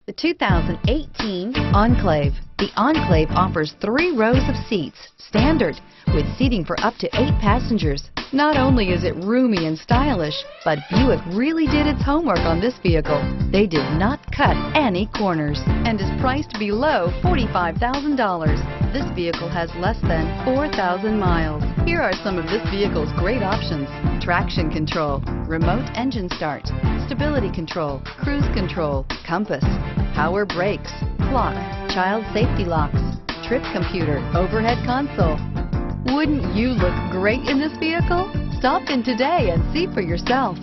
The 2018 Enclave. The Enclave offers 3 rows of seats, standard, with seating for up to 8 passengers. Not only is it roomy and stylish, but Buick really did its homework on this vehicle. They did not cut any corners and is priced below $45,000. This vehicle has less than 4,000 miles. Here are some of this vehicle's great options: traction control, remote engine start, stability control, cruise control, compass, power brakes, clock, child safety locks, trip computer, overhead console. Wouldn't you look great in this vehicle? Stop in today and see for yourself.